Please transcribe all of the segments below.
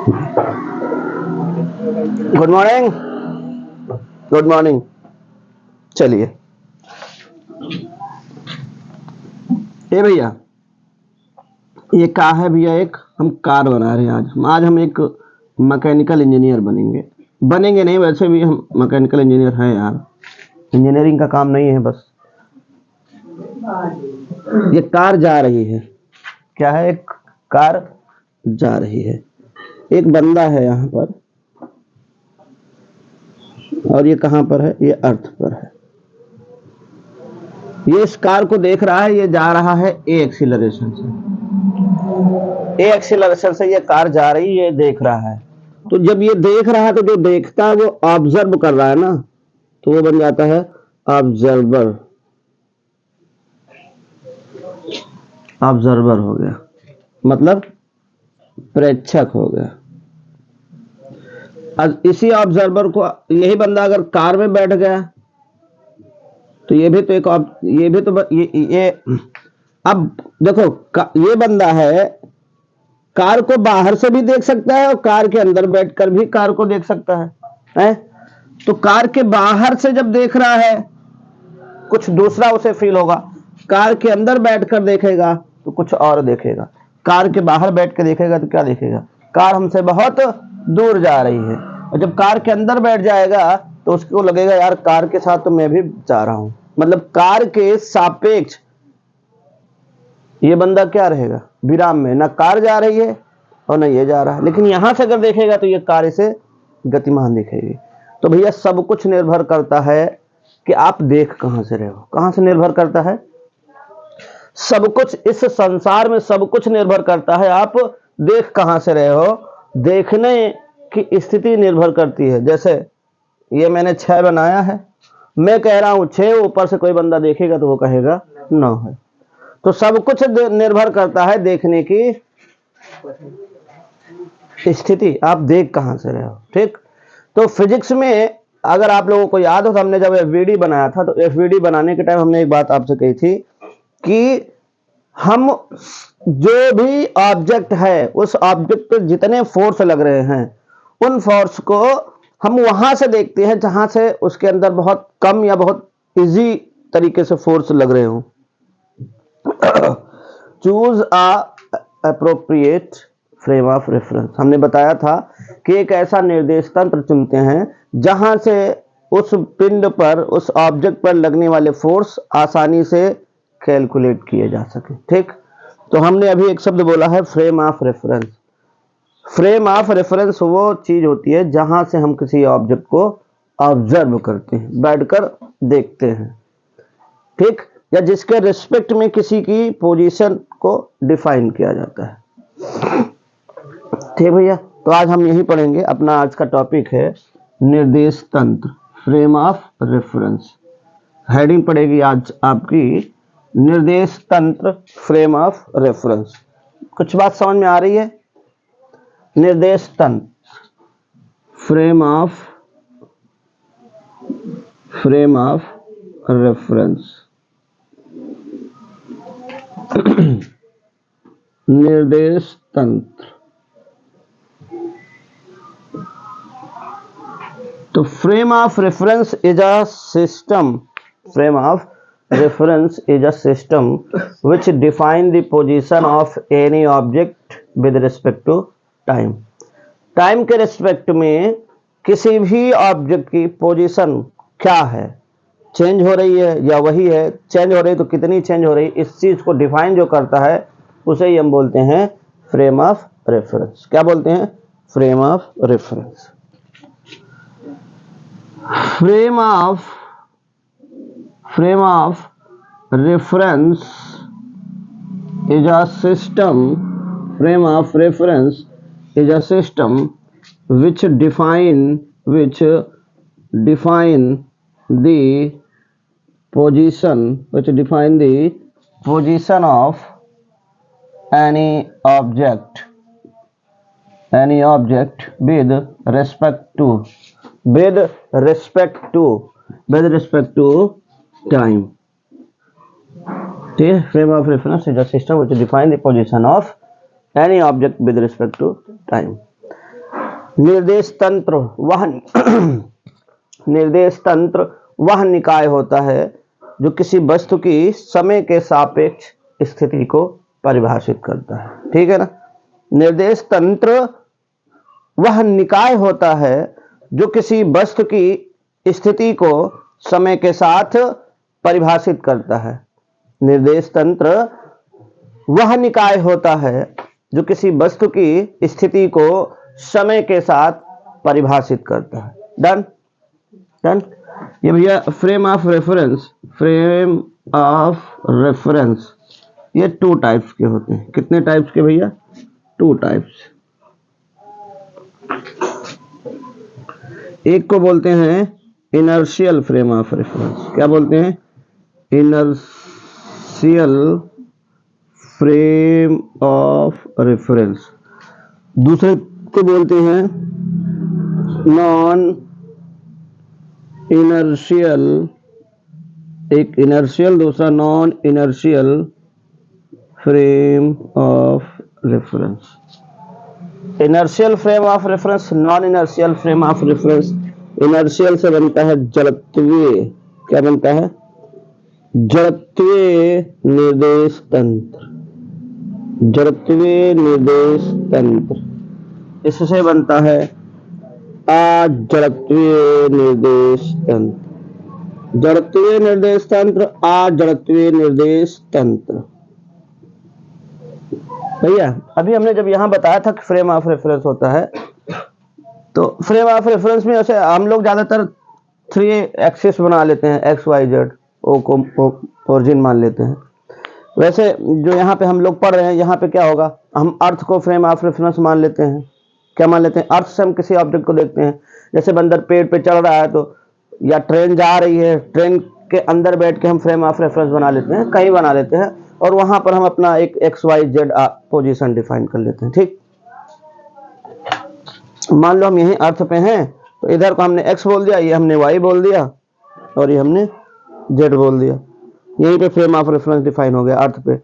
Good morning. Good morning. चलिए, ये भैया, ये क्या है भैया? एक हम कार बना रहे हैं। आज हम एक मैकेनिकल इंजीनियर बनेंगे नहीं, वैसे भी हम मैकेनिकल इंजीनियर हैं यार। इंजीनियरिंग का काम नहीं है बस। ये कार जा रही है। क्या है? एक कार जा रही है। एक बंदा है यहाँ पर, और ये कहाँ पर है? ये अर्थ पर है। ये इस कार को देख रहा है। ये जा रहा है ए एक्सीलरेशन से ये कार जा रही है, ये देख रहा है। तो जब ये देख रहा है तो जो देखता है वो ऑब्जर्व कर रहा है ना, तो वो बन जाता है ऑब्जर्वर। ऑब्जर्वर हो गया, मतलब प्रेक्षक हो गया। अब इसी ऑब्जर्वर को, यही बंदा अगर कार में बैठ गया तो ये भी तो ये अब देखो, ये बंदा है, कार को बाहर से भी देख सकता है और कार के अंदर बैठकर भी कार को देख सकता है? तो कार के बाहर से जब देख रहा है कुछ दूसरा उसे फील होगा, कार के अंदर बैठकर देखेगा तो कुछ और देखेगा। कार के बाहर बैठ के देखेगा तो क्या देखेगा? कार हमसे बहुत दूर जा रही है। और जब कार के अंदर बैठ जाएगा तो उसको लगेगा यार कार के साथ तो मैं भी जा रहा हूं। मतलब कार के सापेक्ष ये बंदा क्या रहेगा? विराम में। ना कार जा रही है और ना ये जा रहा है। लेकिन यहां से अगर देखेगा तो ये कार इसे गतिमान दिखेगी। तो भैया सब कुछ निर्भर करता है कि आप देख कहां से रहे हो। कहां से निर्भर करता है? सब कुछ इस संसार में, सब कुछ निर्भर करता है आप देख कहां से रहे हो। देखने की स्थिति निर्भर करती है। जैसे ये मैंने 6 बनाया है, मैं कह रहा हूं 6, ऊपर से कोई बंदा देखेगा तो वो कहेगा 9 है। तो सब कुछ निर्भर करता है देखने की स्थिति, आप देख कहां से रहे हो। ठीक। तो फिजिक्स में अगर आप लोगों को याद हो तो हमने जब एफवीडी बनाया था, तो एफवीडी बनाने के टाइम हमने एक बात आपसे कही थी कि हम जो भी ऑब्जेक्ट है, उस ऑब्जेक्ट पे जितने फोर्स लग रहे हैं, उन फोर्स को हम वहां से देखते हैं जहां से उसके अंदर बहुत कम या बहुत इजी तरीके से फोर्स लग रहे हो। Choose appropriate frame of reference. हमने बताया था कि एक ऐसा निर्देश तंत्र चुनते हैं जहां से उस पिंड पर, उस ऑब्जेक्ट पर लगने वाले फोर्स आसानी से कैलकुलेट किए जा सके। ठीक। तो हमने अभी एक शब्द बोला है frame of reference. Frame of reference वो चीज होती है जहां से हम किसी ऑब्जेक्ट को ऑब्जर्व करते हैं, बैठकर देखते हैं। ठीक। या जिसके रिस्पेक्ट में किसी की पोजीशन को डिफाइन किया जाता है। ठीक भैया, तो आज हम यही पढ़ेंगे। अपना आज का टॉपिक है निर्देश तंत्र, फ्रेम ऑफ रेफरेंस। हेडिंग पड़ेगी आज आपकी निर्देश तंत्र, फ्रेम ऑफ रेफरेंस। कुछ बात समझ में आ रही है? निर्देश तंत्र, फ्रेम ऑफ रेफरेंस। निर्देश तंत्र। तो frame of reference is a system, frame of reference is a system which define the position of any object with respect to time. Time के रिस्पेक्ट में किसी भी ऑब्जेक्ट की पोजीशन क्या है, चेंज हो रही है या वही है, चेंज हो रही है तो कितनी चेंज हो रही है, इस चीज को डिफाइन जो करता है उसे ही हम बोलते हैं फ्रेम ऑफ रेफरेंस। क्या बोलते हैं? Frame of reference. Frame of reference is a system. Frame of reference is a system which define the position of any object with respect to time. The frame of reference is a system which define the position of any object with respect to time. निर्देश तंत्र वह निर्देश तंत्र वह निकाय होता है जो किसी वस्तु की समय के सापेक्ष स्थिति को परिभाषित करता है। ठीक है ना। निर्देश तंत्र वह निकाय होता है जो किसी वस्तु की स्थिति को समय के साथ परिभाषित करता है। निर्देश तंत्र वह निकाय होता है जो किसी वस्तु की स्थिति को समय के साथ परिभाषित करता है। Done done. ये भैया frame of reference, frame of reference ये 2 टाइप्स के होते हैं। कितने टाइप्स के भैया? 2 टाइप्स। एक को बोलते हैं इनर्शियल फ्रेम ऑफ रेफरेंस। क्या बोलते हैं? Inertial frame of reference. दूसरे को बोलते हैं नॉन इनर्शियल। एक इनर्शियल, दूसरा non inertial frame of reference. Inertial frame of reference, non inertial frame of reference. Inertial से बनता है जड़त्वीय। क्या बनता है? जड़त्वीय निर्देश तंत्र। जड़त्वीय निर्देश तंत्र। इससे बनता है अजड़त्वीय निर्देश तंत्र। जड़त्वीय निर्देश तंत्र, अजड़त्वीय निर्देश तंत्र। भैया अभी हमने जब यहां बताया था कि फ्रेम ऑफ रेफरेंस होता है, तो फ्रेम ऑफ रेफरेंस में ऐसे हम लोग ज्यादातर 3 एक्सिस बना लेते हैं, एक्स वाई जेड, ओ को ओरिजिन मान लेते हैं। वैसे जो यहाँ पे हम लोग पढ़ रहे हैं, यहाँ पे क्या होगा, हम अर्थ को फ्रेम ऑफ रेफरेंस मान लेते हैं। क्या मान लेते हैं? अर्थ से हम किसी ऑब्जेक्ट को देखते हैं। जैसे बंदर पेड़ पे चढ़ रहा है तो, या ट्रेन जा रही है, ट्रेन के अंदर बैठ के हम फ्रेम ऑफ रेफरेंस बना लेते हैं, कहीं बना लेते हैं, और वहां पर हम अपना एक X Y Z position define कर लेते हैं। ठीक, मान लो हम यहीं अर्थ पे हैं, तो इधर को हमने एक्स बोल दिया, ये हमने वाई बोल दिया, और ये हमने जेड बोल दिया। यहीं पे फ्रेम ऑफ रेफरेंस डिफाइन हो गया अर्थ पे।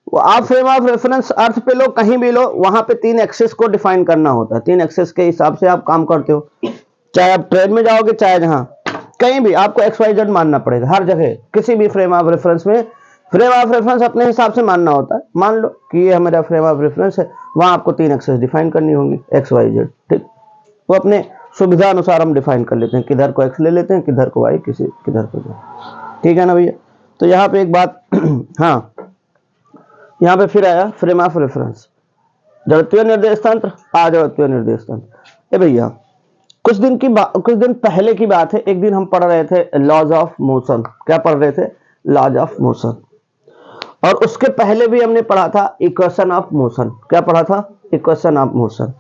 वो आप फ्रेम ऑफ रेफरेंस अर्थ पे लो, कहीं भी लो, वहां पे 3 एक्सिस को डिफाइन करना होता है। 3 एक्सिस के हिसाब से आप काम करते हो। चाहे आप ट्रेन में जाओगे, चाहे जहां कहीं भी, आपको एक्स वाई जेड मानना पड़ेगा हर जगह। किसी भी फ्रेम ऑफ रेफरेंस में फ्रेम ऑफ रेफरेंस अपने हिसाब से मानना होता है। मान लो कि ये हमारा फ्रेम ऑफ रेफरेंस है, वहां आपको 3 एक्सिस डिफाइन करनी होंगी, एक्स वाई जेड। ठीक, वो अपने सुविधा अनुसार हम डिफाइन कर लेते हैं, किधर को एक्स ले लेते हैं, किधर को वाई, किधर को जेड। ठीक है ना भैया। तो यहाँ पे एक बात हाँ, यहाँ पे फिर आया फ्रेम ऑफ रेफरेंस, जड़त्वीय निर्देश तंत्र, अजड़त्वीय निर्देश तंत्र। भैया कुछ दिन पहले की बात है, एक दिन हम पढ़ रहे थे लॉज ऑफ मोशन। क्या पढ़ रहे थे? Laws of motion. और उसके पहले भी हमने पढ़ा था इक्वेशन ऑफ मोशन। क्या पढ़ा था? Equation of motion.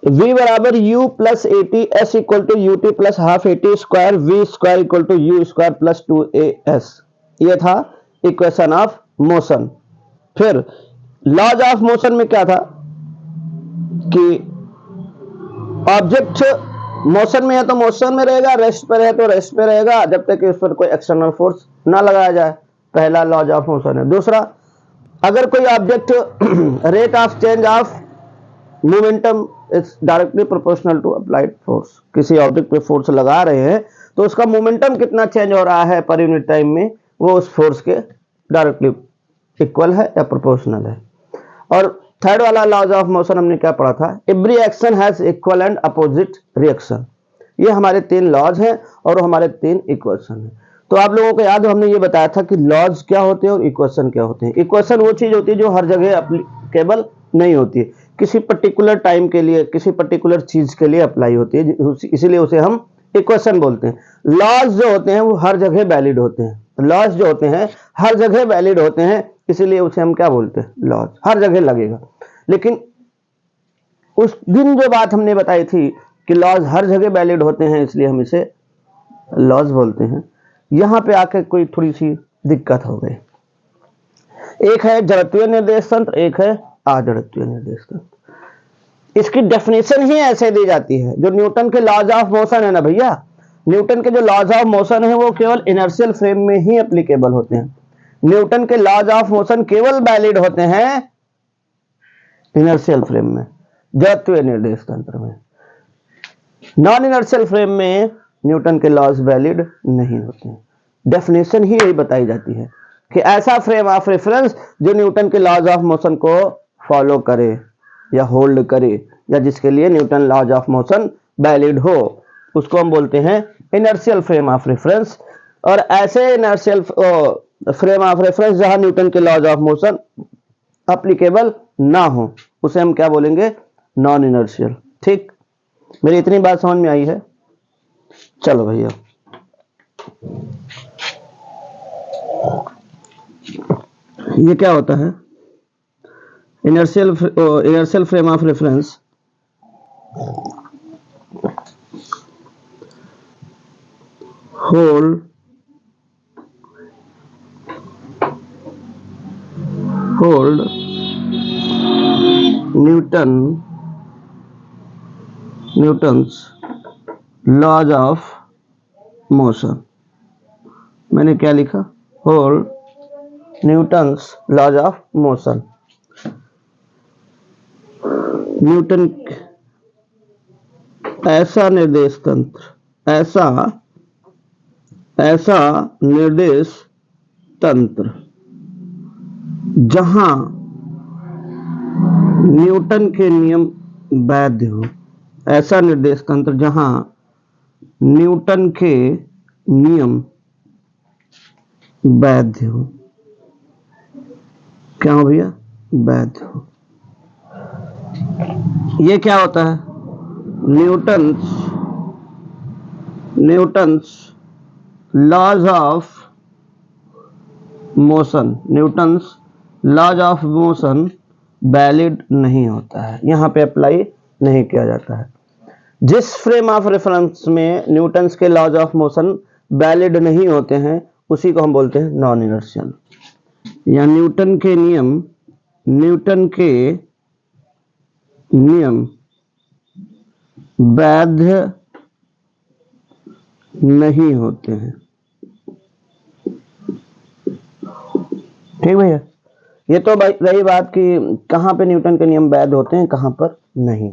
v बराबर u plus A T, S equal to U T plus half A T square, V square equal to U square plus 2as। ये था इक्वेशन ऑफ मोशन। फिर laws of motion में क्या था कि object motion में है तो मोशन में रहेगा, रेस्ट पे रहे तो रेस्ट पे रहेगा, जब तक कि उस पर कोई एक्सटर्नल फोर्स ना लगाया जाए। पहला लॉज ऑफ मोशन है। दूसरा, अगर कोई object rate of change of momentum is directly proportional to applied force. किसी ऑब्जेक्ट पे फोर्स लगा रहे हैं तो उसका मोमेंटम कितना चेंज हो रहा है पर यूनिट टाइम में, वो उस फोर्स के डायरेक्टली इक्वल है या प्रोपोर्शनल है। और थर्ड वाला लॉज ऑफ मोशन हमने क्या पढ़ा था? Every action has equal and opposite reaction. ये हमारे 3 लॉज हैं और हमारे 3 इक्वेशन हैं। तो आप लोगों को याद हो, हमने ये बताया था कि लॉज क्या होते हैं और इक्वेशन क्या होते हैं। इक्वेशन वो चीज होती है जो हर जगह एप्लीकेबल नहीं होती है, किसी पर्टिकुलर टाइम के लिए, किसी पर्टिकुलर चीज के लिए अप्लाई होती है, इसीलिए उसे हम इक्वेशन बोलते हैं। लॉज जो होते हैं वो हर जगह वैलिड होते हैं। लॉज जो होते हैं हर जगह वैलिड होते हैं, इसीलिए उसे हम क्या बोलते हैं? लॉज। हर जगह लगेगा। लेकिन उस दिन जो बात हमने बताई थी कि लॉज हर जगह वैलिड होते हैं, इसलिए हम इसे लॉज बोलते हैं। यहां पे आकर कोई थोड़ी सी दिक्कत हो गई। एक है जड़त्वीय निर्देश तंत्र, एक है अजड़त्वीय निर्देश तंत्र। इसकी डेफिनेशन ही ऐसे दी जाती है। जो न्यूटन के लॉज ऑफ मोशन है ना भैया, न्यूटन के जो लॉज ऑफ मोशन है वो केवल इनर्शियल फ्रेम में ही एप्लीकेबल होते हैं। न्यूटन के लॉज ऑफ मोशन केवल वैलिड होते हैं इनर्शियल फ्रेम में। जड़त्वीय निर्देश तंत्र में। नॉन इनर्शियल फ्रेम में न्यूटन के लॉज वैलिड नहीं होते हैं। डेफिनेशन ही यही बताई जाती है कि ऐसा फ्रेम ऑफ रेफरेंस जो न्यूटन के लॉज ऑफ मोशन को फॉलो करे या होल्ड करे, या जिसके लिए Newton laws of motion valid हो, उसको हम बोलते हैं इनर्शियल फ्रेम ऑफ रेफरेंस। और ऐसे इनर्शियल फ्रेम ऑफ रेफरेंस जहां न्यूटन के लॉज ऑफ मोशन अप्लीकेबल ना हो, उसे हम क्या बोलेंगे? Non inertial. ठीक, मेरी इतनी बात समझ में आई है? चलो भैया, ये क्या होता है? Inertial frame of reference hold Newton's laws of motion. मैंने क्या लिखा? Hold Newton's laws of motion. Newton ऐसा निर्देश तंत्र, ऐसा निर्देश तंत्र जहां न्यूटन के नियम वैध हो, ऐसा निर्देश तंत्र जहां न्यूटन के नियम वैध हो। क्या हो भैया? वैध हो। ये क्या होता है? Newton's laws of motion, Newton's laws of motion valid नहीं होता है, यहां पे अप्लाई नहीं किया जाता है। जिस फ्रेम ऑफ रेफरेंस में न्यूटन्स के लॉज ऑफ मोशन वैलिड नहीं होते हैं, उसी को हम बोलते हैं नॉन इनर्शियल। या न्यूटन के नियम वैध नहीं होते हैं। ठीक भैया, ये तो रही बात कि कहां पे न्यूटन के नियम वैध होते हैं, कहां पर नहीं।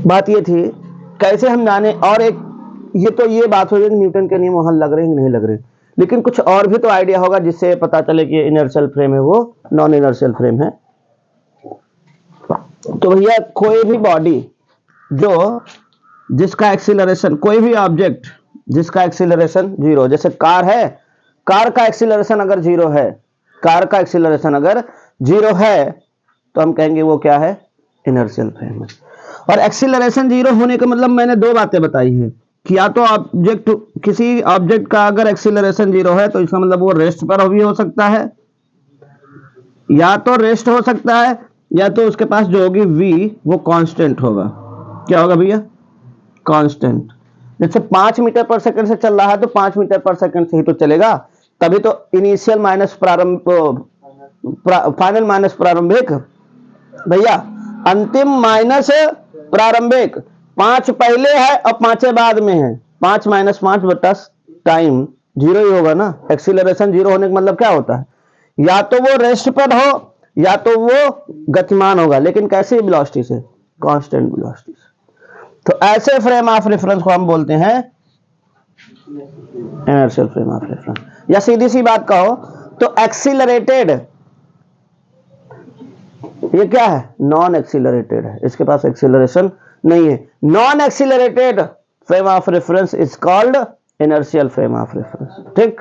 बात ये थी कैसे हम जाने, और एक ये बात हो गई कि न्यूटन के नियम वहां लग रहे हैं कि नहीं लग रहे, लेकिन कुछ और भी तो आइडिया होगा जिससे पता चले कि इनर्शियल फ्रेम है वो नॉन इनर्शियल फ्रेम है। तो भैया कोई भी बॉडी जिसका एक्सीलरेशन, कोई भी ऑब्जेक्ट जिसका एक्सीलरेशन जीरो, जैसे कार है, कार का एक्सीलरेशन अगर जीरो है, तो हम कहेंगे वो क्या है? इनर्शियल फ्रेम है। और एक्सीलरेशन जीरो होने का मतलब मैंने दो बातें बताई हैं कि या तो किसी ऑब्जेक्ट का अगर एक्सीलरेशन जीरो है तो इसका मतलब वो रेस्ट पर भी हो सकता है, या तो रेस्ट हो सकता है, या तो उसके पास जो होगी v वो कांस्टेंट होगा। क्या होगा भैया? कांस्टेंट। जैसे 5 मीटर पर सेकंड से चल रहा है तो 5 मीटर पर सेकंड से ही तो चलेगा, तभी तो इनिशियल माइनस फाइनल माइनस प्रारंभिक, भैया अंतिम माइनस प्रारंभिक, 5 पहले है और 5 बाद में है, 5 माइनस 5 बटा टाइम जीरो ही होगा ना। एक्सीलरेशन जीरो होने का मतलब क्या होता है? या तो वो रेस्ट पर हो या तो वो गतिमान होगा, लेकिन कैसे? वेलोसिटी से, कांस्टेंट वेलोसिटी से। तो ऐसे फ्रेम ऑफ रेफरेंस को हम बोलते हैं इनर्शियल फ्रेम ऑफ रेफरेंस। या सीधी सी बात कहो तो एक्सीलरेटेड, ये क्या है? नॉन एक्सीलरेटेड है, इसके पास एक्सीलरेशन नहीं है। Non accelerated frame of reference is called inertial frame of reference. ठीक,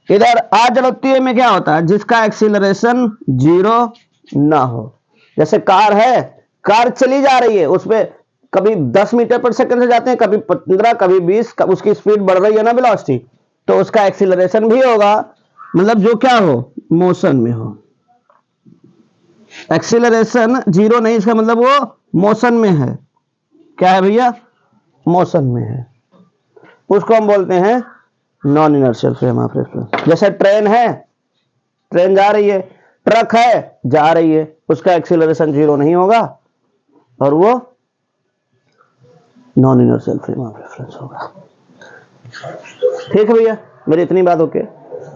इधर अजड़त्वीय में क्या होता है? जिसका एक्सीलरेशन जीरो ना हो। जैसे कार है, कार चली जा रही है, उसपे कभी 10 मीटर पर सेकंड से जाते हैं, कभी 15, कभी 20, उसकी स्पीड बढ़ रही है ना, वेलोसिटी, तो उसका एक्सीलरेशन भी होगा, मतलब जो क्या हो? मोशन में हो। एक्सीलरेशन जीरो नहीं, इसका मतलब वो मोशन में है। क्या है भैया? मोशन में है, उसको हम बोलते हैं non inertial frame of reference. जैसे ट्रेन है, ट्रेन जा रही है, ट्रक है जा रही है, उसका एक्सीलरेशन जीरो नहीं होगा और वो non inertial frame of reference होगा। ठीक है भैया, मेरी इतनी बात ओके।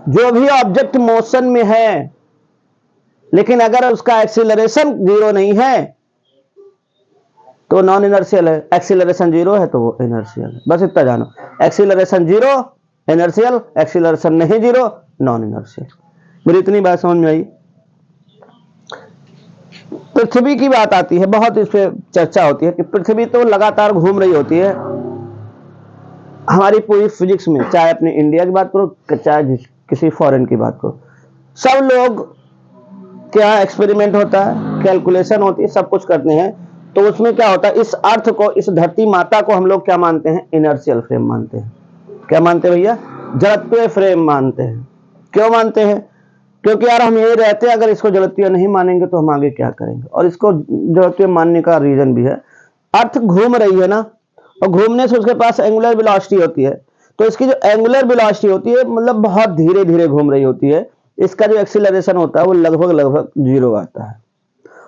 जो भी ऑब्जेक्ट मोशन में है लेकिन अगर उसका एक्सीलरेशन 0 नहीं है तो नॉन इनर्शियल है, एक्सीलरेशन 0 है तो वो इनर्शियल है। बस इतना जानो, एक्सीलरेशन 0 इनर्शियल, एक्सीलरेशन नहीं 0 नॉन इनर्शियल। मेरी इतनी बात समझ में आई। पृथ्वी की बात आती है, बहुत इस पे चर्चा होती है कि पृथ्वी तो लगातार घूम रही होती है। हमारी पूरी फिजिक्स में, चाहे अपने इंडिया की बात करो चाहे किसी फॉरेन की बात करो, सब लोग क्या एक्सपेरिमेंट होता है, कैलकुलेशन होती है, सब कुछ करते हैं। तो उसमें क्या होता है, इस अर्थ को, इस धरती माता को हम लोग क्या मानते हैं, इनर्शियल फ्रेम मानते हैं। क्या मानते हैं भैया, जड़त्वीय फ्रेम मानते हैं। क्यों मानते हैं, क्योंकि यार हम यही रहते हैं, अगर इसको जड़त्वीय नहीं मानेंगे तो हम आगे क्या करेंगे। और इसको जड़त्वीय मानने का रीजन भी है, अर्थ घूम रही है ना, और घूमने से उसके पास एंगुलर वेलोसिटी होती है। तो इसकी जो एंगुलर वेलोसिटी होती है, मतलब बहुत धीरे धीरे घूम रही होती है। इसका जो एक्सीलरेशन होता है वो लगभग 0 आता है।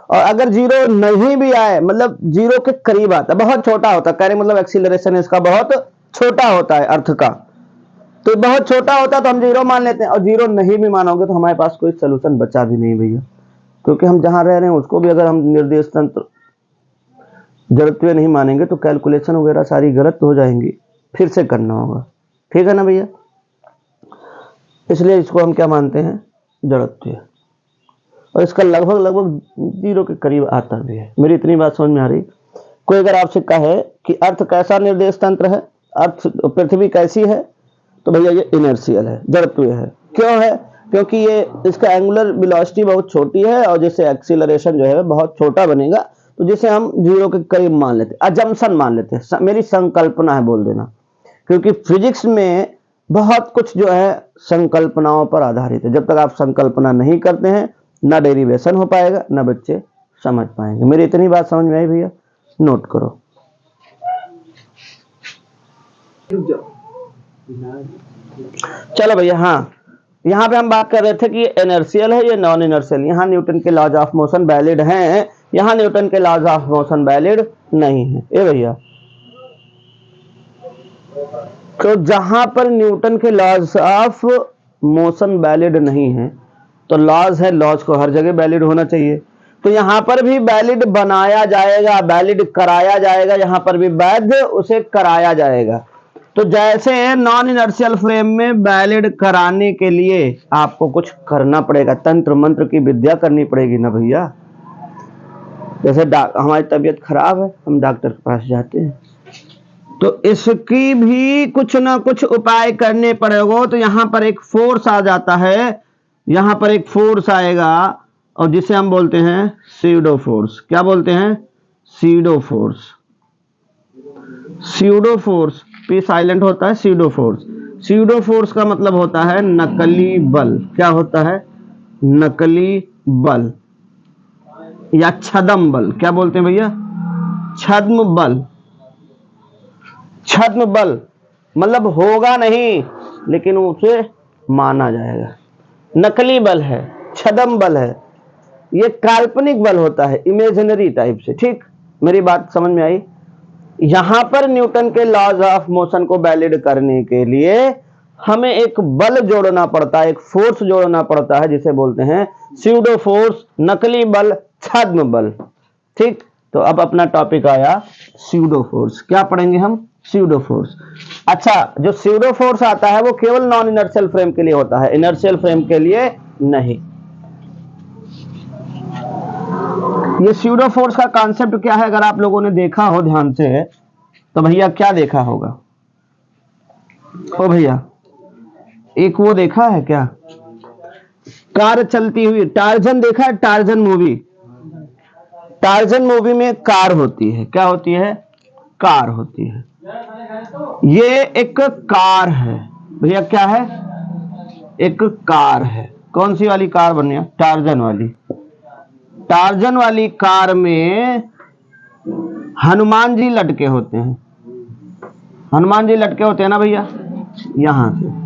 और अगर 0 नहीं भी आए, मतलब 0 के करीब आता है, बहुत छोटा होता है, कहने मतलब एक्सीलरेशन इसका बहुत छोटा होता है अर्थ का। तो बहुत छोटा होता है तो हम 0 मान लेते हैं, और 0 नहीं भी मानोगे तो हमारे पास कोई सोल्यूशन बचा भी नहीं भैया, क्योंकि हम जहां रह रहे हैं उसको भी अगर हम निर्देश तंत्र जड़त्वीय नहीं मानेंगे तो कैलकुलेशन वगैरह सारी गलत हो जाएंगी, फिर से करना होगा। ठीक है ना भैया, इसलिए इसको हम क्या मानते हैं, जड़त्वीय। और इसका लगभग 0 के करीब आता भी है। मेरी इतनी बात समझ में आ रही। कोई अगर आपसे कहे कि अर्थ कैसा निर्देश तंत्र है, अर्थ पृथ्वी कैसी है, तो भैया ये इनर्शियल है, जड़त्वीय है। क्यों है, क्योंकि ये इसका एंगुलर वेलोसिटी बहुत छोटी है, और जैसे एक्सीलरेशन जो है बहुत छोटा बनेगा, तो जिसे हम 0 के करीब मान लेते हैं, अजम्पशन मान लेते हैं। मेरी संकल्पना है बोल देना, क्योंकि फिजिक्स में बहुत कुछ जो है संकल्पनाओं पर आधारित है। जब तक आप संकल्पना नहीं करते हैं, ना डेरिवेशन हो पाएगा, ना बच्चे समझ पाएंगे। मेरी इतनी बात समझ में आई भैया, नोट करो। चलो भैया, हाँ, यहाँ पे हम बात कर रहे थे कि ये इनर्शियल है, ये नॉन इनर्शियल। यहाँ न्यूटन के लॉज ऑफ मोशन वैलिड हैं, यहाँ न्यूटन के लॉज ऑफ मोशन वैलिड नहीं है। ए भैया, तो जहां पर न्यूटन के लॉज ऑफ मोशन वैलिड नहीं है, तो लॉज है, लॉज को हर जगह वैलिड होना चाहिए। तो यहां पर भी वैलिड बनाया जाएगा, वैलिड कराया जाएगा, यहां पर भी वैध उसे कराया जाएगा। तो जैसे नॉन इनर्शियल फ्रेम में वैलिड कराने के लिए आपको कुछ करना पड़ेगा, तंत्र मंत्र की विद्या करनी पड़ेगी ना भैया। जैसे हमारी तबीयत खराब है, हम डॉक्टर के पास जाते हैं, तो इसकी भी कुछ ना कुछ उपाय करने पड़ेगा। तो यहां पर एक फोर्स आ जाता है, यहां पर एक फोर्स आएगा, और जिसे हम बोलते हैं सीडो फोर्स। क्या बोलते हैं, SIDO force. SIDO force, P silent होता है, सीडो फोर्स। सीडो फोर्स का मतलब होता है नकली बल। क्या होता है, नकली बल या छद्म बल। क्या बोलते हैं भैया, छद्म बल। छद्म बल मतलब होगा नहीं, लेकिन उसे माना जाएगा। नकली बल है, छद्म बल है, ये काल्पनिक बल होता है, इमेजिनरी टाइप से। ठीक, मेरी बात समझ में आई। यहां पर न्यूटन के लॉज ऑफ मोशन को वैलिड करने के लिए हमें एक बल जोड़ना पड़ता है, एक फोर्स जोड़ना पड़ता है, जिसे बोलते हैं स्यूडो फोर्स, नकली बल, छद्म बल। ठीक, तो अब अपना टॉपिक आया स्यूडो फोर्स। क्या पढ़ेंगे हम, स्यूडो फोर्स। अच्छा, जो स्यूडो फोर्स आता है वो केवल नॉन इनर्शियल फ्रेम के लिए होता है, इनर्शियल फ्रेम के लिए नहीं। ये स्यूडो फोर्स का कॉन्सेप्ट क्या है, अगर आप लोगों ने देखा हो ध्यान से, तो भैया क्या देखा होगा, ओ भैया एक वो देखा है क्या, कार चलती हुई, टार्जन देखा है, टार्जन मूवी। टार्जन मूवी में कार होती है, क्या होती है, कार होती है। ये एक कार है भैया, क्या है, एक कार है। कौन सी वाली कार बनी है, टार्जन वाली। टार्जन वाली कार में हनुमान जी लटके होते हैं, हनुमान जी लटके होते हैं ना भैया, यहां से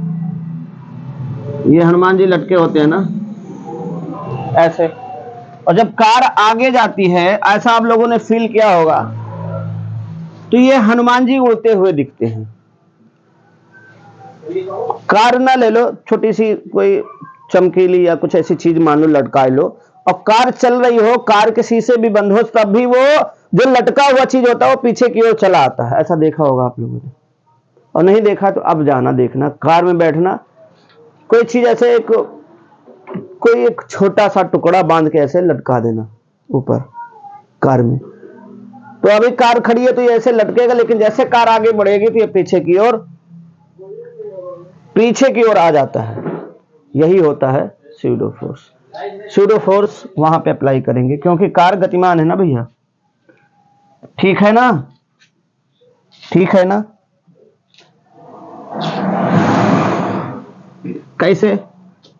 ये हनुमान जी लटके होते हैं ना, ऐसे। और जब कार आगे जाती है, ऐसा आप लोगों ने फील किया होगा, तो ये हनुमान जी उड़ते हुए दिखते हैं। कार ना ले लो, छोटी सी कोई चमकीली या कुछ ऐसी चीज मान लो, लटका लो, और कार चल रही हो, कार के शीशे भी बंद हो, तब भी वो जो लटका हुआ चीज होता है वो पीछे की ओर चला आता है। ऐसा देखा होगा आप लोगों ने, और नहीं देखा तो अब जाना देखना। कार में बैठना, कोई चीज ऐसे कोई एक छोटा सा टुकड़ा बांध के ऐसे लटका देना ऊपर कार में, तो अभी कार खड़ी है तो ये ऐसे लटकेगा, लेकिन जैसे कार आगे बढ़ेगी तो ये पीछे की ओर आ जाता है। यही होता है स्यूडो फोर्स। स्यूडो फोर्स वहां पे अप्लाई करेंगे क्योंकि कार गतिमान है ना भैया, ठीक है ना, ठीक है ना। कैसे?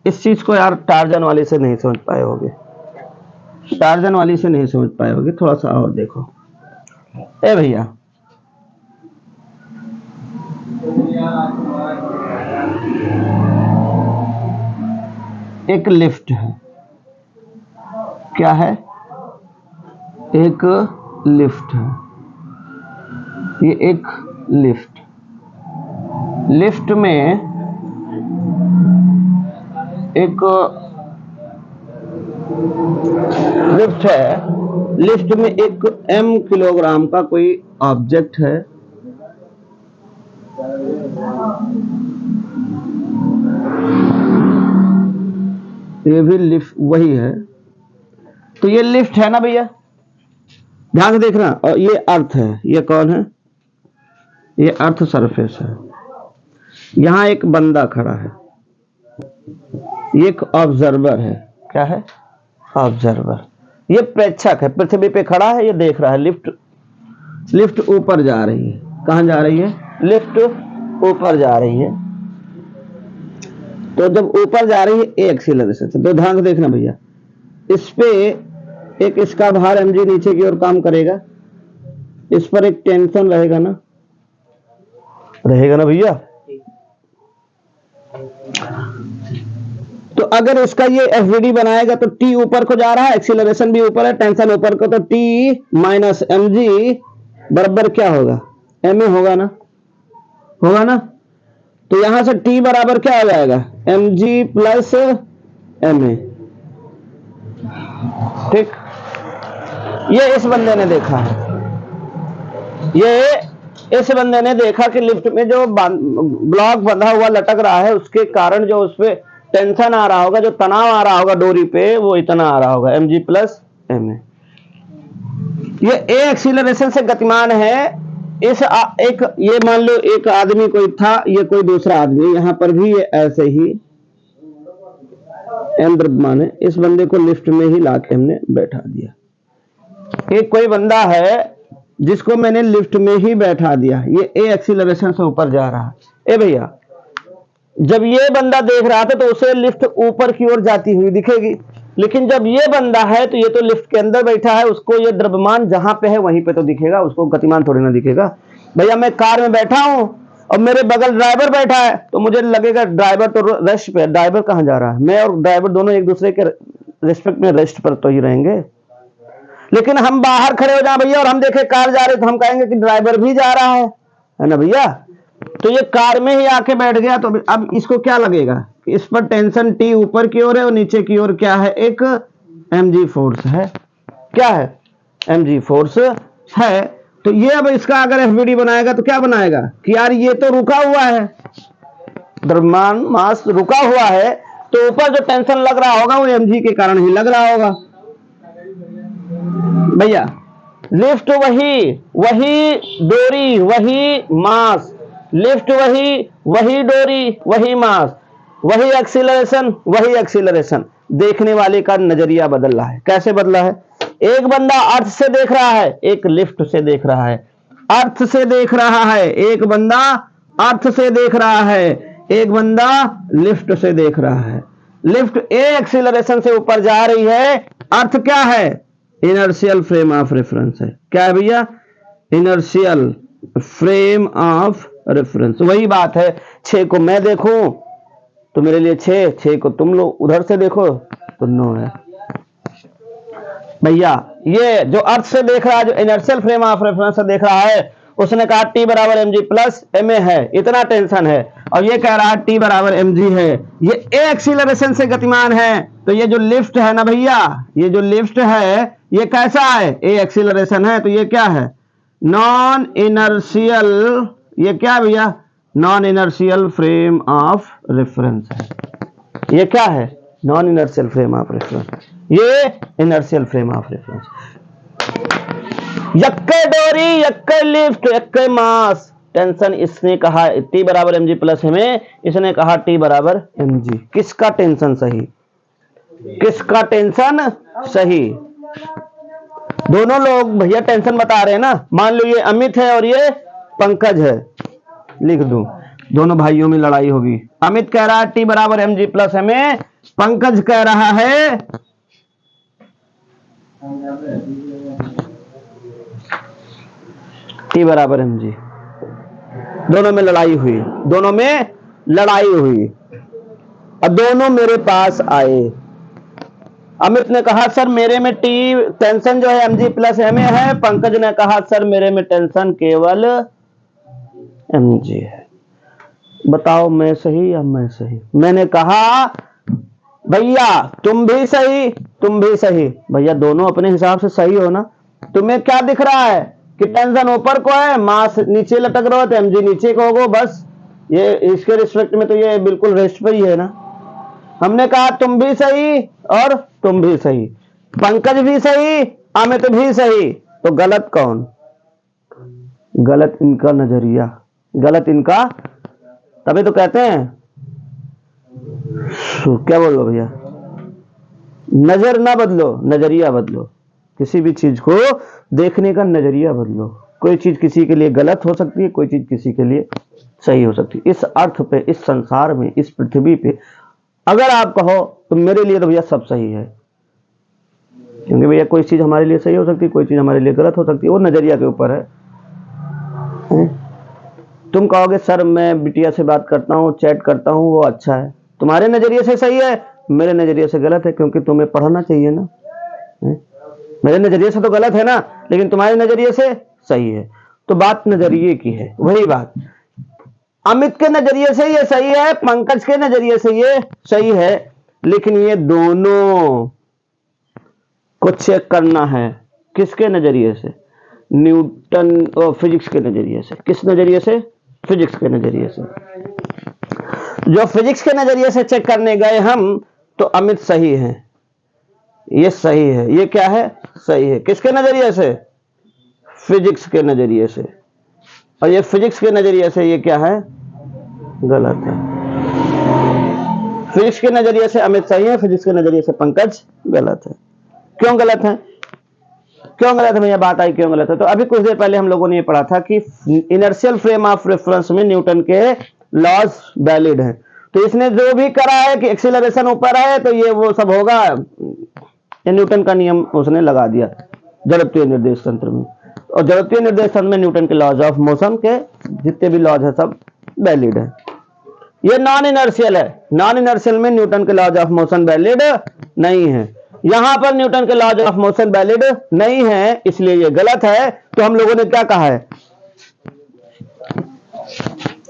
इस चीज को यार टार्जन वाली से नहीं समझ पाए होगे, टार्जन वाली से नहीं समझ पाए होगे, थोड़ा सा और देखो। ए भैया, एक लिफ्ट है, क्या है? एक लिफ्ट है, ये एक लिफ्ट में एक लिफ्ट है, लिफ्ट में एक m किलोग्राम का कोई ऑब्जेक्ट है, ये भी लिफ्ट वही है। तो ये लिफ्ट है ना भैया, ध्यान से देखना। और ये अर्थ है, ये कौन है? ये अर्थ सरफेस है। यहां एक बंदा खड़ा है, ये एक ऑब्जर्वर है। क्या है? ऑब्जर्वर। ये प्रेक्षक है, पृथ्वी पे खड़ा है, ये देख रहा है। लिफ्ट ऊपर जा रही है। कहां जा रही है? लिफ्ट ऊपर जा रही है। तो जब ऊपर जा रही है ए एक्सीलरेशन से, तो ध्यान से देखना भैया, इस पे एक इसका भार mg नीचे की ओर काम करेगा, इस पर एक टेंशन रहेगा ना, रहेगा ना भैया। तो अगर इसका ये FVD बनाएगा तो T ऊपर को जा रहा है, एक्सीलरेशन भी ऊपर है, टेंशन ऊपर को, तो T माइनस mg बराबर क्या होगा? ma होगा ना, होगा ना। तो यहां से T बराबर क्या हो जाएगा? mg plus ma। ठीक, ये इस बंदे ने देखा है, ये इस बंदे ने देखा कि लिफ्ट में जो ब्लॉक बंधा हुआ लटक रहा है, उसके कारण जो उस पे टेंशन आ रहा होगा, जो तनाव आ रहा होगा डोरी पे, वो इतना आ रहा होगा mg प्लस ma। ये ए एक्सीलरेशन से गतिमान है। एक ये मान लो एक आदमी कोई था, ये कोई दूसरा आदमी, यहां पर भी ये ऐसे ही m द्रव्यमान है। इस बंदे को लिफ्ट में ही लाके हमने बैठा दिया। एक कोई बंदा है जिसको मैंने लिफ्ट में ही बैठा दिया, ये ए एक्सीलरेशन से ऊपर जा रहा है। ए भैया, जब ये बंदा देख रहा था तो उसे लिफ्ट ऊपर की ओर जाती हुई दिखेगी, लेकिन जब ये बंदा है तो ये तो लिफ्ट के अंदर बैठा है, उसको ये द्रव्यमान जहां पे है वहीं पे तो दिखेगा, उसको गतिमान थोड़ी ना दिखेगा। भैया मैं कार में बैठा हूं और मेरे बगल ड्राइवर बैठा है, तो मुझे लगेगा ड्राइवर तो रेस्ट पे, ड्राइवर कहां जा रहा है? मैं और ड्राइवर दोनों एक दूसरे के रिस्पेक्ट में रेस्ट पर तो ही रहेंगे। लेकिन हम बाहर खड़े हो जाए भैया और हम देखे कार जा रही, तो हम कहेंगे कि ड्राइवर भी जा रहा है ना भैया। तो ये कार में ही आके बैठ गया, तो अब इसको क्या लगेगा? इस पर टेंशन T ऊपर की ओर है और नीचे की ओर क्या है? एक mg फोर्स है। क्या है? mg फोर्स है। तो ये अब इसका अगर FVD बनाएगा तो क्या बनाएगा कि यार ये तो रुका हुआ है, द्रव्यमान मास रुका हुआ है, तो ऊपर जो टेंशन लग रहा होगा वो mg के कारण ही लग रहा होगा भैया। लिफ्ट वही डोरी वही मास, लिफ्ट वही डोरी वही मास, वही एक्सीलरेशन। देखने वाले का नजरिया बदल रहा है। कैसे बदला है? एक बंदा अर्थ से देख रहा है, एक लिफ्ट से देख रहा है। अर्थ से देख रहा है एक बंदा, अर्थ से देख रहा है एक बंदा, लिफ्ट से देख रहा है। लिफ्ट ए एक्सीलरेशन से ऊपर जा रही है, अर्थ क्या है? इनर्शियल फ्रेम ऑफ रेफरेंस है। क्या है भैया? Inertial frame of reference. वही बात है, 6 को मैं देखूं तो मेरे लिए 6 को तुम लोग उधर से देखो तो 9 है भैया। ये जो अर्थ से देख रहा है, जो इनर्शियल फ्रेम ऑफ रेफरेंस से देख रहा है, उसने कहा T बराबर mg प्लस ma है, इतना टेंशन है, और ये कह रहा है T बराबर mg है। ये ए एक्सीलरेशन से गतिमान है, तो ये जो लिफ्ट है ना भैया, ये जो लिफ्ट है ये कैसा है, ये एक्सीलरेशन है, तो ये क्या है, नॉन इनर्शियल, ये क्या भैया, non inertial frame of reference है। ये क्या है, non inertial frame of reference, ये इनर्शियल फ्रेम ऑफ रेफरेंस। यक्के डोरी, यक्के लिफ्ट, यक्के मास, टेंशन इसने कहा T बराबर mg प्लस में, इसने कहा T बराबर mg। किसका टेंशन सही, किसका टेंशन सही, दोनों लोग भैया टेंशन बता रहे हैं ना। मान लो ये अमित है और ये पंकज है, लिख दूं, दोनों भाइयों में लड़ाई होगी। अमित कह रहा है T बराबर mg प्लस में, पंकज कह रहा है T बराबर mg। दोनों में लड़ाई हुई, दोनों में लड़ाई हुई और दोनों मेरे पास आए। अमित ने कहा सर मेरे में टी टेंशन जो है mg प्लस m है, पंकज ने कहा सर मेरे में टेंशन केवल mg है। बताओ मैं सही या मैं सही। मैंने कहा भैया तुम भी सही, तुम भी सही। भैया दोनों अपने हिसाब से सही हो ना। तुम्हें क्या दिख रहा है कि टेंशन ऊपर को है, मास नीचे लटक रहा है, तो mg नीचे को होगा बस। ये इसके रिस्पेक्ट में तो ये बिल्कुल रेस्ट पे ही है ना। हमने कहा तुम भी सही और तुम भी सही, पंकज भी सही, अमित भी सही, तो गलत कौन, गलत इनका नजरिया, गलत इनका। तभी तो कहते हैं क्या बोल लो भैया, नजर ना बदलो, नजरिया बदलो। किसी भी चीज को देखने का नजरिया बदलो। कोई चीज किसी के लिए गलत हो सकती है, कोई चीज किसी के लिए सही हो सकती है। इस अर्थ पे, इस संसार में, इस पृथ्वी पे अगर आप कहो तो मेरे लिए तो भैया सब सही है, क्योंकि भैया कोई चीज हमारे लिए सही हो सकती है, कोई चीज हमारे लिए गलत हो सकती है, वो नजरिया के ऊपर है। तुम कहोगे सर मैं बिटिया से बात करता हूँ, चैट करता हूँ, वो अच्छा है, तुम्हारे नजरिए से सही है, मेरे नजरिए से गलत है, क्योंकि तुम्हें पढ़ना चाहिए ना। मेरे नजरिए से तो गलत है ना, लेकिन तुम्हारे नजरिए से सही है। तो बात नजरिए की है। वही बात अमित के नजरिए से ये सही है, पंकज के नजरिए से ये सही है, लेकिन ये दोनों को चेक करना है किसके नजरिए से, न्यूटन और फिजिक्स के नजरिए से। किस नजरिए से, फिजिक्स के नजरिए से। जो फिजिक्स के नजरिए से चेक करने गए हम, तो अमित सही है, ये सही है, ये क्या है, सही है। किसके नजरिए से, फिजिक्स के नजरिए से। और ये फिजिक्स के नजरिए से ये क्या है, गलत है। फिजिक्स के नजरिए से अमित सही है, फिजिक्स के नजरिए से पंकज गलत है। क्यों गलत है, क्यों गलत है भैया, बात आई क्यों गलत है। तो अभी कुछ देर पहले हम लोगों ने ये पढ़ा था कि इनर्शियल फ्रेम ऑफ रेफरेंस में न्यूटन के लॉज वैलिड है। तो इसने जो भी करा है कि एक्सीलरेशन ऊपर है तो ये वो सब होगा, ये न्यूटन का नियम उसने लगा दिया जड़त्वीय निर्देश तंत्र में। और जड़त्वीय निर्देश तंत्र में न्यूटन के लॉज ऑफ मोशन के जितने भी लॉज है सब वैलिड है। ये नॉन इनर्शियल है, नॉन इनर्शियल में न्यूटन के लॉज ऑफ मोशन वैलिड नहीं है। यहां पर न्यूटन के लॉज ऑफ मोशन वैलिड नहीं है, इसलिए ये गलत है। तो हम लोगों ने क्या कहा है,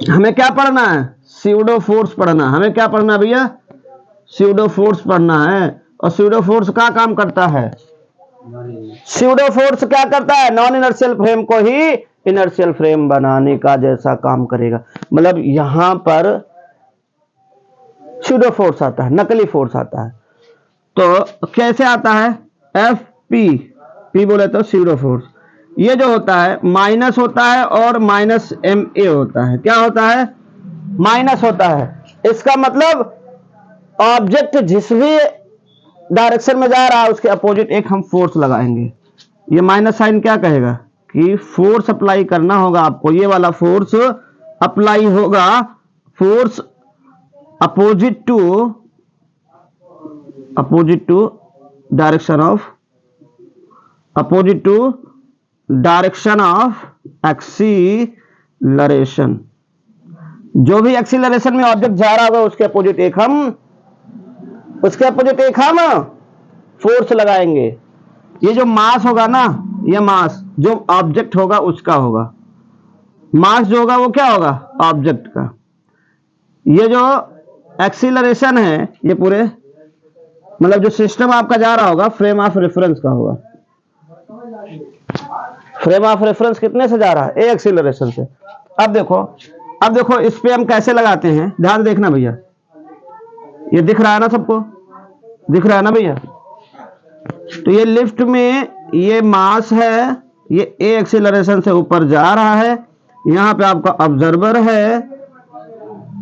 हमें क्या पढ़ना है, स्यूडो फोर्स पढ़ना। हमें क्या पढ़ना भैया, स्यूडो फोर्स पढ़ना है। और स्यूडो फोर्स क्या काम करता है, स्यूडो फोर्स क्या करता है, नॉन इनर्शियल फ्रेम को ही इनर्शियल फ्रेम बनाने का जैसा काम करेगा। मतलब यहां पर स्यूडो फोर्स आता है, नकली फोर्स आता है। तो कैसे आता है, एफ पी, पी बोले तो स्यूडो फोर्स। ये जो होता है माइनस होता है और माइनस एम ए होता है। क्या होता है, माइनस होता है। इसका मतलब ऑब्जेक्ट जिस भी डायरेक्शन में जा रहा है उसके अपोजिट एक हम फोर्स लगाएंगे। ये माइनस साइन क्या कहेगा कि फोर्स अप्लाई करना होगा आपको, ये वाला फोर्स अप्लाई होगा, force opposite to direction of acceleration. जो भी एक्सीलरेशन में ऑब्जेक्ट जा रहा होगा उसके अपोजिट एक हम फोर्स लगाएंगे। ये जो मास होगा ना, ये मास जो ऑब्जेक्ट होगा उसका होगा, मास जो होगा वो क्या होगा, ऑब्जेक्ट का। ये जो एक्सीलरेशन है ये पूरे मतलब जो सिस्टम आपका जा रहा होगा फ्रेम ऑफ रेफरेंस का होगा। फ्रेम ऑफ रेफरेंस कितने से जा रहा है? ए एक्सीलरेशन से। अब देखो इस पे हम कैसे लगाते हैं, ध्यान देखना भैया। ये दिख रहा है ना सबको? दिख रहा है ना भैया? तो ये लिफ्ट में ये मास है, ये ए एक्सीलरेशन से ऊपर जा रहा है। यहां पे आपका ऑब्जर्वर है,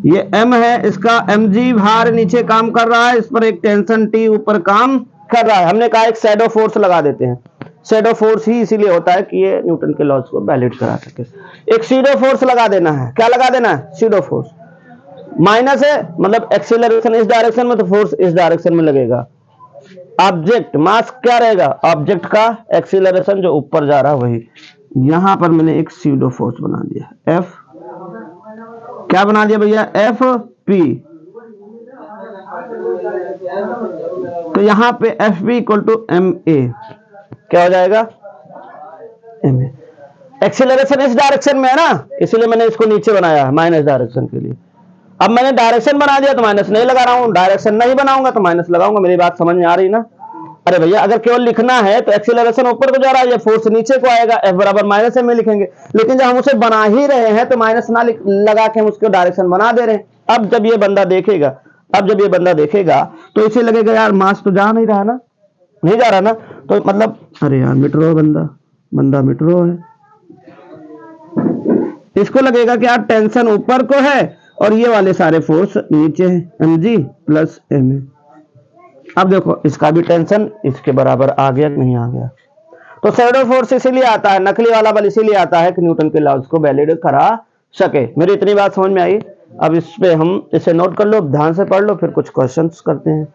ये एम है, इसका mg भार नीचे काम कर रहा है, इस पर एक टेंशन टी ऊपर काम कर रहा है। हमने कहा एक शैडो फोर्स लगा देते हैं। शैडो फोर्स ही इसीलिए होता है कि ये न्यूटन के लॉज को वैलिड करा सके। एक सीडो फोर्स लगा देना है। क्या लगा देना है? SIDO force. माइनस है मतलब एक्सीलरेशन इस डायरेक्शन में, तो फोर्स इस डायरेक्शन में लगेगा। ऑब्जेक्ट मास क्या रहेगा? ऑब्जेक्ट का एक्सीलरेशन जो ऊपर जा रहा है वही। यहां पर मैंने एक सीडो फोर्स बना दिया, एफ। क्या बना दिया भैया? F P. तो यहां पे F P equal to M A क्या हो जाएगा? M A. एक्सीलरेशन इस डायरेक्शन में है ना, इसीलिए मैंने इसको नीचे बनाया है माइनस डायरेक्शन के लिए। अब मैंने डायरेक्शन बना दिया तो माइनस नहीं लगा रहा हूं, डायरेक्शन नहीं बनाऊंगा तो माइनस लगाऊंगा। मेरी बात समझ में आ रही ना? अरे भैया अगर केवल लिखना है तो एक्सीलरेशन ऊपर को जा रहा है, ये फोर्स नीचे को आएगा, एफ बराबर माइनस एम में लिखेंगे। लेकिन जब हम उसे बना ही रहे हैं तो माइनस ना लगा के हम उसको डायरेक्शन बना दे रहे हैं। अब जब ये बंदा देखेगा तो इसे लगेगा यार मास तो जा नहीं रहा ना, नहीं जा रहा ना, तो मतलब अरे यार मिट रो बंदा मिट रो है। इसको लगेगा कि यार टेंशन ऊपर को है और ये वाले सारे फोर्स नीचे हैं, mg प्लस ma। अब देखो इसका भी टेंशन इसके बराबर आ गया कि नहीं आ गया? तो शैडो फोर्स इसीलिए आता है, नकली वाला बल इसीलिए आता है कि न्यूटन के लॉज को वैलिड करा सके। मेरी इतनी बात समझ में आई? अब इस पे हम इसे नोट कर लो, ध्यान से पढ़ लो, फिर कुछ क्वेश्चंस करते हैं।